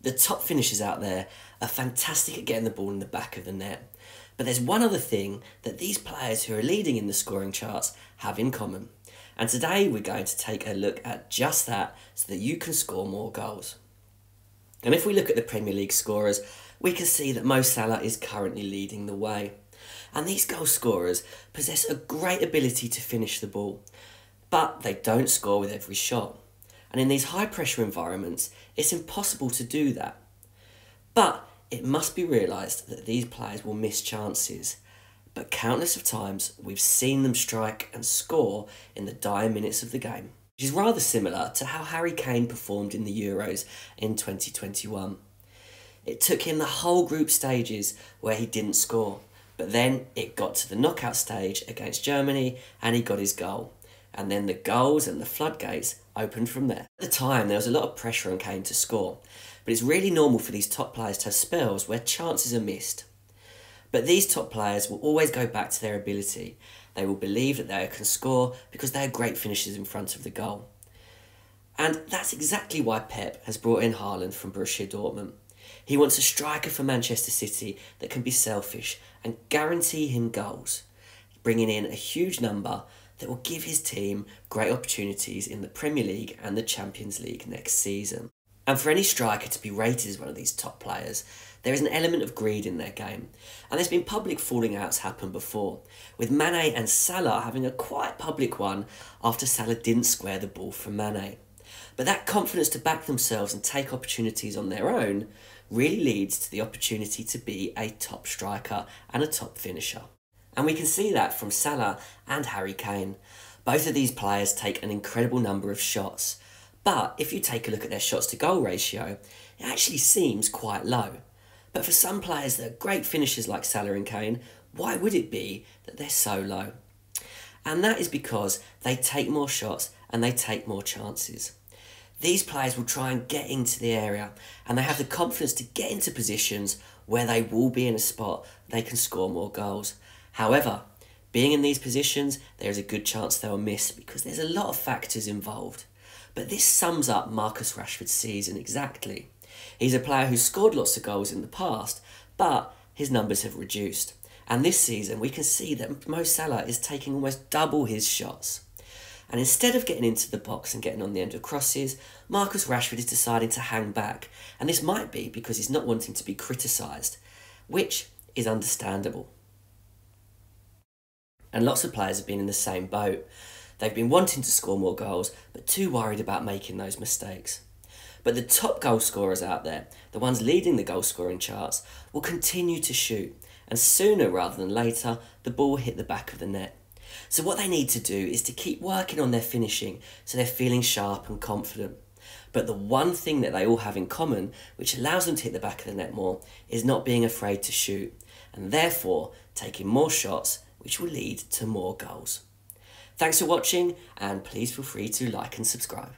The top finishers out there are fantastic at getting the ball in the back of the net. But there's one other thing that these players who are leading in the scoring charts have in common. And today we're going to take a look at just that so that you can score more goals. And if we look at the Premier League scorers, we can see that Mo Salah is currently leading the way. And these goal scorers possess a great ability to finish the ball, but they don't score with every shot. And in these high pressure environments, it's impossible to do that. But it must be realised that these players will miss chances. But countless of times, we've seen them strike and score in the dire minutes of the game, which is rather similar to how Harry Kane performed in the Euros in 2021. It took him the whole group stages where he didn't score, but then it got to the knockout stage against Germany and he got his goal. And then the goals and the floodgates opened from there. At the time, there was a lot of pressure on Kane to score, but it's really normal for these top players to have spells where chances are missed. But these top players will always go back to their ability. They will believe that they can score because they are great finishers in front of the goal. And that's exactly why Pep has brought in Haaland from Borussia Dortmund. He wants a striker for Manchester City that can be selfish and guarantee him goals, bringing in a huge number that will give his team great opportunities in the Premier League and the Champions League next season. And for any striker to be rated as one of these top players, there is an element of greed in their game. And there's been public falling outs happen before, with Mane and Salah having a quite public one after Salah didn't square the ball for Mane. But that confidence to back themselves and take opportunities on their own really leads to the opportunity to be a top striker and a top finisher. And we can see that from Salah and Harry Kane. Both of these players take an incredible number of shots. But if you take a look at their shots to goal ratio, it actually seems quite low. But for some players that are great finishers like Salah and Kane, why would it be that they're so low? And that is because they take more shots and they take more chances. These players will try and get into the area and they have the confidence to get into positions where they will be in a spot they can score more goals. However, being in these positions, there is a good chance they will miss because there's a lot of factors involved. But this sums up Marcus Rashford's season exactly. He's a player who's scored lots of goals in the past, but his numbers have reduced. And this season, we can see that Mo Salah is taking almost double his shots. And instead of getting into the box and getting on the end of crosses, Marcus Rashford is deciding to hang back. And this might be because he's not wanting to be criticised, which is understandable. And lots of players have been in the same boat. They've been wanting to score more goals, but too worried about making those mistakes. But the top goal scorers out there, the ones leading the goal scoring charts, will continue to shoot. And sooner rather than later, the ball will hit the back of the net. So what they need to do is to keep working on their finishing so they're feeling sharp and confident. But the one thing that they all have in common, which allows them to hit the back of the net more, is not being afraid to shoot. And therefore, taking more shots, which will lead to more goals. Thanks for watching, and please feel free to like and subscribe.